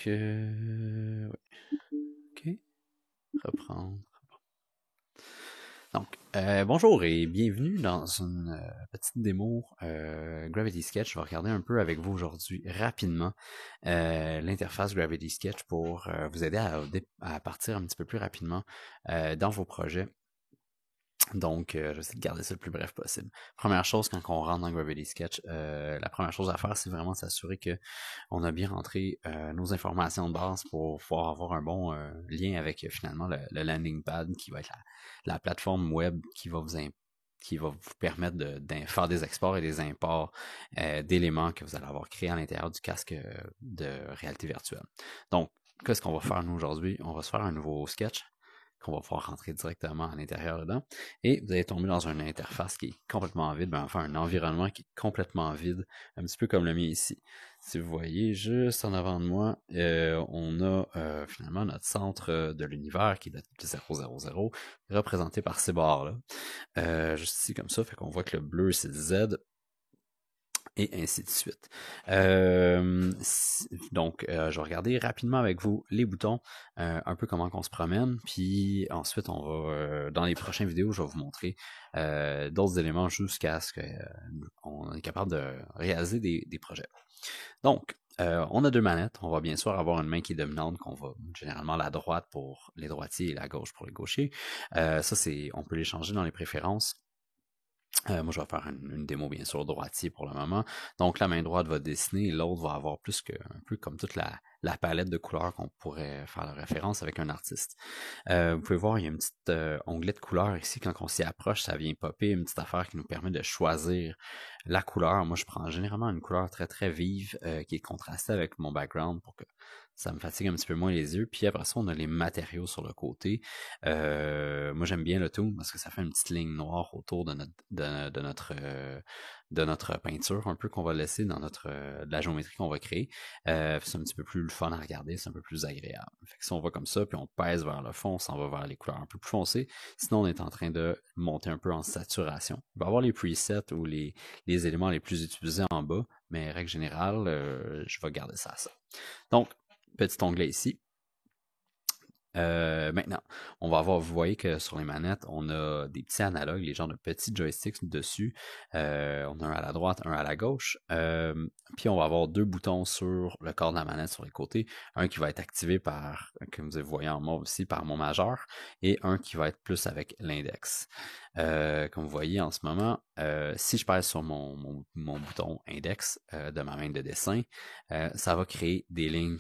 Ouais. OK. Reprendre. Donc, bonjour et bienvenue dans une petite démo Gravity Sketch. Je vais regarder un peu avec vous aujourd'hui rapidement l'interface Gravity Sketch pour vous aider à partir un petit peu plus rapidement dans vos projets. Donc, je vais essayer de garder ça le plus bref possible. Première chose, quand on rentre dans Gravity Sketch, la première chose à faire, c'est vraiment s'assurer que on a bien rentré nos informations de base pour pouvoir avoir un bon lien avec finalement le landing pad qui va être la plateforme web qui va vous permettre de faire des exports et des imports d'éléments que vous allez avoir créés à l'intérieur du casque de réalité virtuelle. Donc, qu'est-ce qu'on va faire nous aujourd'hui? On va se faire un nouveau sketch qu'on va pouvoir rentrer directement à l'intérieur dedans. Et vous allez tomber dans une interface qui est complètement vide, enfin un environnement qui est complètement vide, un petit peu comme le mien ici. Si vous voyez, juste en avant de moi, on a finalement notre centre de l'univers qui est le 000, représenté par ces barres-là. Juste ici comme ça, fait qu'on voit que le bleu c'est Z, et ainsi de suite. Donc, je vais regarder rapidement avec vous les boutons, un peu comment on se promène, puis ensuite, on va, dans les prochaines vidéos, je vais vous montrer d'autres éléments jusqu'à ce qu'on est capable de réaliser des projets. Donc, on a deux manettes. On va bien sûr avoir une main qui est dominante, qu'on va généralement la droite pour les droitiers et la gauche pour les gauchers. On peut les changer dans les préférences. Moi, je vais faire une démo, bien sûr, droitier pour le moment. Donc, la main droite va dessiner et l'autre va avoir un peu comme toute la palette de couleurs qu'on pourrait faire la référence avec un artiste. Vous pouvez voir, il y a une petite onglet de couleurs ici. Quand on s'y approche, ça vient popper une petite affaire qui nous permet de choisir la couleur. Moi, je prends généralement une couleur très, très vive qui est contrastée avec mon background pour que ça me fatigue un petit peu moins les yeux. Puis après ça, on a les matériaux sur le côté. Moi, j'aime bien le tout parce que ça fait une petite ligne noire autour de notre peinture, un peu qu'on va laisser dans de la géométrie qu'on va créer. C'est un petit peu plus le fun à regarder, c'est un peu plus agréable. Fait que si on va comme ça, puis on pèse vers le fond, on s'en va vers les couleurs un peu plus foncées. Sinon, on est en train de monter un peu en saturation. On va avoir les presets ou les éléments les plus utilisés en bas, mais règle générale, je vais garder ça à ça. Donc, petit onglet ici. Maintenant, on va avoir, vous voyez que sur les manettes, on a des petits analogues, les genres de petits joysticks dessus. On a un à la droite, un à la gauche. Puis on va avoir deux boutons sur le corps de la manette sur les côtés. Un qui va être activé par, comme vous voyez en mauve ici, par mon majeur, et un qui va être plus avec l'index. Comme vous voyez en ce moment, si je pèse sur mon bouton index de ma main de dessin, ça va créer des lignes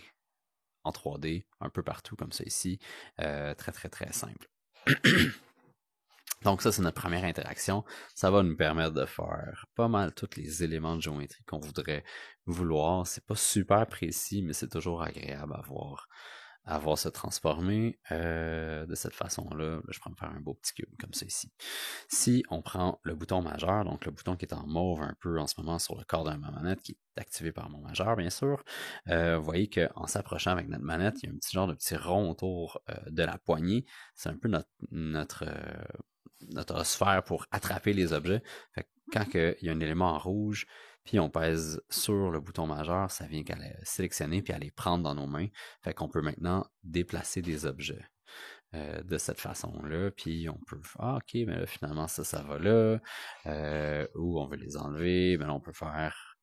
en 3D, un peu partout comme ça ici. Très, très, très simple. Donc ça, c'est notre première interaction. Ça va nous permettre de faire pas mal tous les éléments de géométrie qu'on voudrait vouloir. C'est pas super précis, mais c'est toujours agréable à voir se transformer de cette façon-là. Je pourrais me faire un beau petit cube comme ça ici. Si on prend le bouton majeur, donc le bouton qui est en mauve un peu en ce moment sur le corps de ma manette, qui est activé par mon majeur, bien sûr, vous voyez qu'en s'approchant avec notre manette, il y a un petit genre de petit rond autour de la poignée. C'est un peu notre sphère pour attraper les objets. Fait que quand il y a un élément en rouge, puis on pèse sur le bouton majeur, ça vient qu'à les sélectionner puis à les prendre dans nos mains. Fait qu'on peut maintenant déplacer des objets de cette façon-là. Puis on peut faire, ok, mais là, finalement, ça va là. Ou on veut les enlever, mais là, on peut faire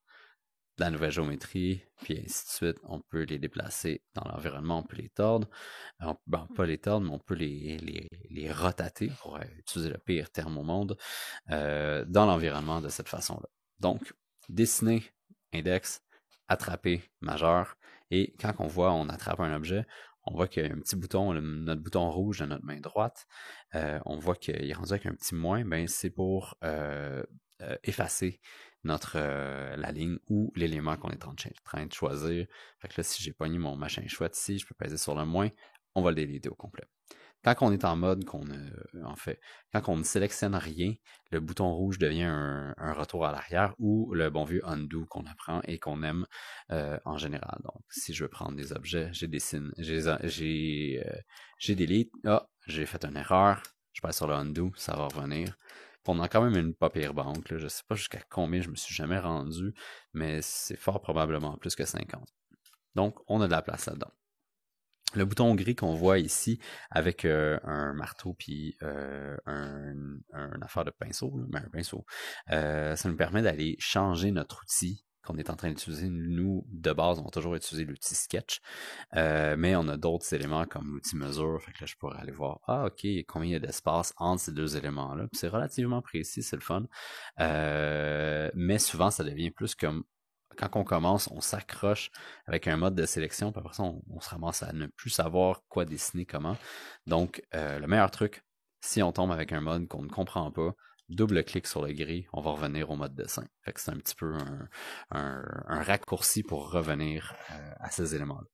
de la nouvelle géométrie, puis ainsi de suite. On peut les déplacer dans l'environnement, on peut les tordre. Pas les tordre, mais on peut les rotater, pour utiliser le pire terme au monde, dans l'environnement de cette façon-là. Donc, dessiner, index, attraper, majeur, et quand on attrape un objet, on voit qu'il y a un petit bouton, notre bouton rouge de notre main droite, on voit qu'il est rendu avec un petit moins, ben c'est pour effacer la ligne ou l'élément qu'on est en train de choisir. Fait que là, si j'ai pogné mon machin chouette ici, je peux peser sur le moins, on va le déliter au complet. Quand on est en mode quand on ne sélectionne rien, le bouton rouge devient un retour à l'arrière ou le bon vieux undo qu'on apprend et qu'on aime en général. Donc, si je veux prendre des objets, j'ai delete, j'ai fait une erreur, je passe sur le undo, ça va revenir. On a quand même une pas pire banque, là. Je sais pas jusqu'à combien je me suis jamais rendu, mais c'est fort probablement plus que 50. Donc, on a de la place là-dedans. Le bouton gris qu'on voit ici avec un marteau puis un affaire de pinceau, là, un pinceau, ça nous permet d'aller changer notre outil qu'on est en train d'utiliser. Nous, de base, on va toujours utiliser l'outil Sketch, mais on a d'autres éléments comme l'outil mesure, fait que là, je pourrais aller voir, ok, combien il y a d'espace entre ces deux éléments-là. Puis c'est relativement précis, c'est le fun, mais souvent, ça devient plus comme quand on commence, on s'accroche avec un mode de sélection, puis après ça, on se ramasse à ne plus savoir quoi dessiner, comment. Donc, le meilleur truc, si on tombe avec un mode qu'on ne comprend pas, double-clic sur le gris, on va revenir au mode dessin. Fait que c'est un petit peu un raccourci pour revenir à ces éléments-là.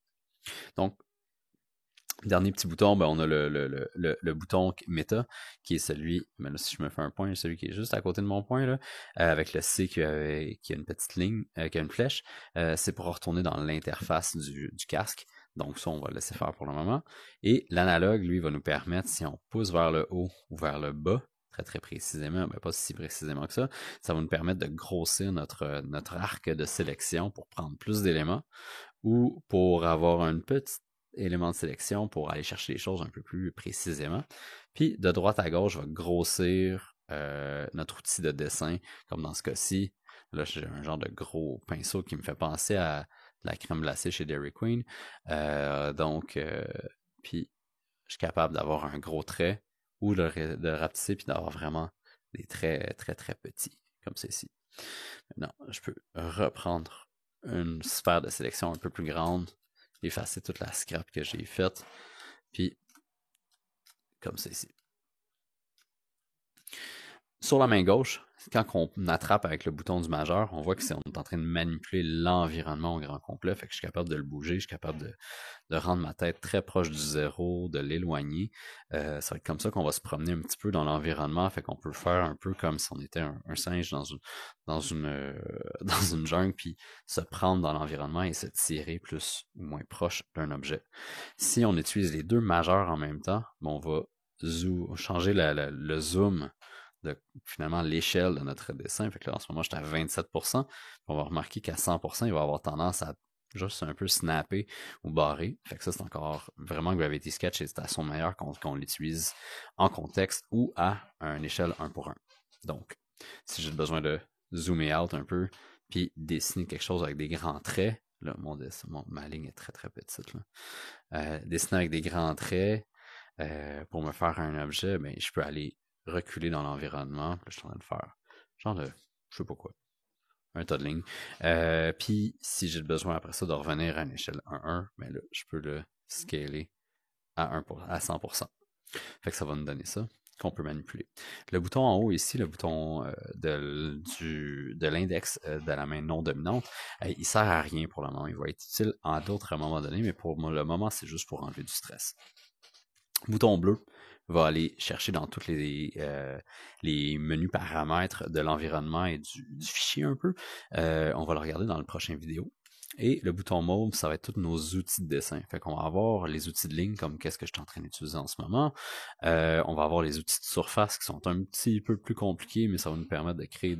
Donc, dernier petit bouton, ben on a le bouton méta, qui est celui, ben là, si je me fais un point, celui qui est juste à côté de mon point, là, avec le C qui a une petite ligne, qui a une flèche, c'est pour retourner dans l'interface du casque. Donc ça, on va le laisser faire pour le moment. Et l'analogue, lui, va nous permettre, si on pousse vers le haut ou vers le bas, très précisément, ben pas si précisément que ça va nous permettre de grossir notre arc de sélection pour prendre plus d'éléments ou pour avoir une petite élément de sélection pour aller chercher les choses un peu plus précisément. Puis de droite à gauche, je vais grossir notre outil de dessin, comme dans ce cas-ci. Là, j'ai un genre de gros pinceau qui me fait penser à la crème glacée chez Dairy Queen. Puis je suis capable d'avoir un gros trait ou de rapetisser puis d'avoir vraiment des traits très petits, comme ceci. Maintenant, je peux reprendre une sphère de sélection un peu plus grande, effacer toute la scrap que j'ai faite, puis comme ceci. Sur la main gauche, quand on attrape avec le bouton du majeur, on voit que on est en train de manipuler l'environnement au grand complet, fait que je suis capable de le bouger, je suis capable de rendre ma tête très proche du zéro, de l'éloigner. Ça va être comme ça qu'on va se promener un petit peu dans l'environnement, fait qu'on peut faire un peu comme si on était un singe dans une jungle, puis se prendre dans l'environnement et se tirer plus ou moins proche d'un objet. Si on utilise les deux majeurs en même temps, on va changer le zoom de finalement l'échelle de notre dessin. Fait que là, en ce moment, j'étais à 27%. On va remarquer qu'à 100%, il va avoir tendance à juste un peu snapper ou barrer. Fait que ça, c'est encore vraiment Gravity Sketch et c'est à son meilleur qu'on l'utilise en contexte ou à une échelle 1 pour 1. Donc, si j'ai besoin de zoomer out un peu puis dessiner quelque chose avec des grands traits, là, ma ligne est très petite, là. Dessiner avec des grands traits pour me faire un objet, ben, je peux aller reculer dans l'environnement. Là, je suis en train de faire genre de, je sais pas quoi, un tas de lignes. Puis, si j'ai besoin après ça de revenir à une échelle 1-1, ben là, je peux le scaler à 100%. Fait que ça va nous donner ça qu'on peut manipuler. Le bouton en haut ici, le bouton de l'index de la main non dominante, il sert à rien pour le moment. Il va être utile à d'autres moments donnés, mais pour le moment, c'est juste pour enlever du stress. Bouton bleu va aller chercher dans tous les menus paramètres de l'environnement et du fichier un peu. On va le regarder dans le prochain vidéo. Et le bouton mauve, ça va être tous nos outils de dessin. Fait qu'on va avoir les outils de ligne comme qu'est-ce que je suis en train d'utiliser en ce moment. On va avoir les outils de surface qui sont un petit peu plus compliqués, mais ça va nous permettre de créer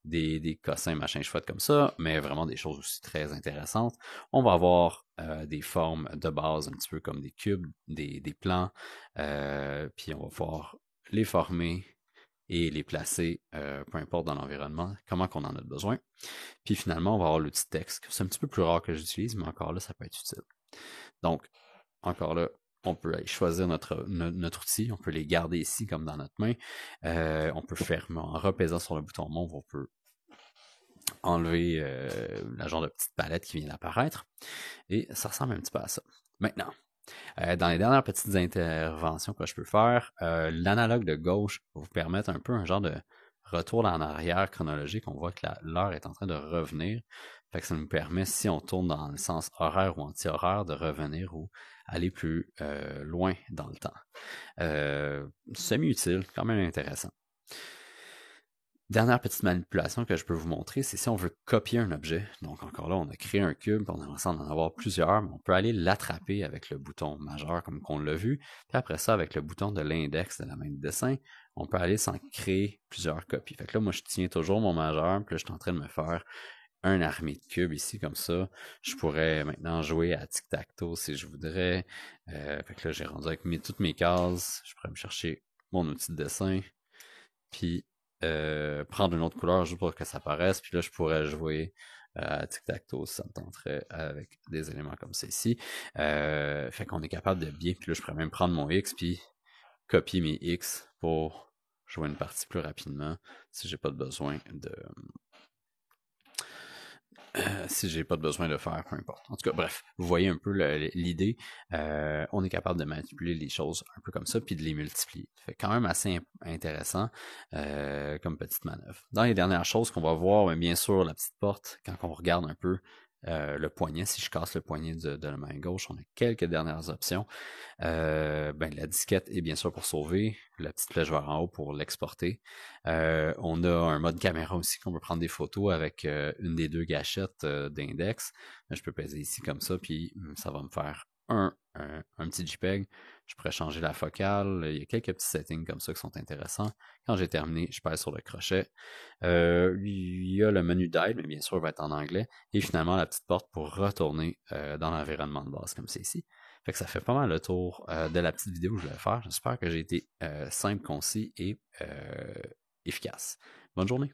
des cossins, machin chouette comme ça, mais vraiment des choses aussi très intéressantes. On va avoir des formes de base, un petit peu comme des cubes, des plans, puis on va pouvoir les former et les placer, peu importe dans l'environnement, comment qu'on en a besoin. Puis finalement, on va avoir l'outil texte. C'est un petit peu plus rare que j'utilise, mais encore là, ça peut être utile. Donc, encore là, on peut aller choisir notre outil, on peut les garder ici comme dans notre main. On peut faire, en repaisant sur le bouton mauve, on peut enlever la genre de petite palette qui vient d'apparaître. Et ça ressemble un petit peu à ça. Maintenant, dans les dernières petites interventions que je peux faire, l'analogue de gauche va vous permettre un peu un genre de retour en arrière chronologique. On voit que l'heure est en train de revenir. Fait que ça nous permet, si on tourne dans le sens horaire ou anti-horaire, de revenir ou aller plus loin dans le temps. Semi-utile, quand même intéressant. Dernière petite manipulation que je peux vous montrer, c'est si on veut copier un objet. Donc encore là, on a créé un cube, on aimerait en avoir plusieurs, mais on peut aller l'attraper avec le bouton majeur comme qu'on l'a vu. Puis après ça, avec le bouton de l'index de la main de dessin, on peut aller s'en créer plusieurs copies. Fait que là, moi, je tiens toujours mon majeur, puis là, je suis en train de me faire un armée de cubes ici, comme ça. Je pourrais maintenant jouer à tic-tac-toe si je voudrais. Fait que là, j'ai rendu avec toutes mes cases. Je pourrais me chercher mon outil de dessin, puis prendre une autre couleur juste pour que ça paraisse. Puis là, je pourrais jouer à tic-tac-toe si ça me tenterait avec des éléments comme ça ici. Fait qu'on est capable de bien. Puis là, je pourrais même prendre mon X, puis copier mes X pour jouer une partie plus rapidement si j'ai pas de besoin de si j'ai pas de besoin de faire, peu importe. En tout cas, bref, vous voyez un peu l'idée. On est capable de manipuler les choses un peu comme ça, puis de les multiplier. Fait quand même assez intéressant comme petite manœuvre. Dans les dernières choses qu'on va voir, bien sûr, la petite porte, quand on regarde un peu le poignet, si je casse le poignet de la main gauche, on a quelques dernières options. La disquette est bien sûr pour sauver, la petite flèche vers en haut pour l'exporter. On a un mode caméra aussi qu'on peut prendre des photos avec une des deux gâchettes d'index. Je peux peser ici comme ça, puis ça va me faire un petit JPEG. Je pourrais changer la focale. Il y a quelques petits settings comme ça qui sont intéressants. Quand j'ai terminé, je pèse sur le crochet. Il y a le menu d'aide, mais bien sûr, il va être en anglais. Et finalement, la petite porte pour retourner dans l'environnement de base, comme c'est ici. Fait que ça fait pas mal le tour de la petite vidéo que je voulais faire. J'espère que j'ai été simple, concis et efficace. Bonne journée!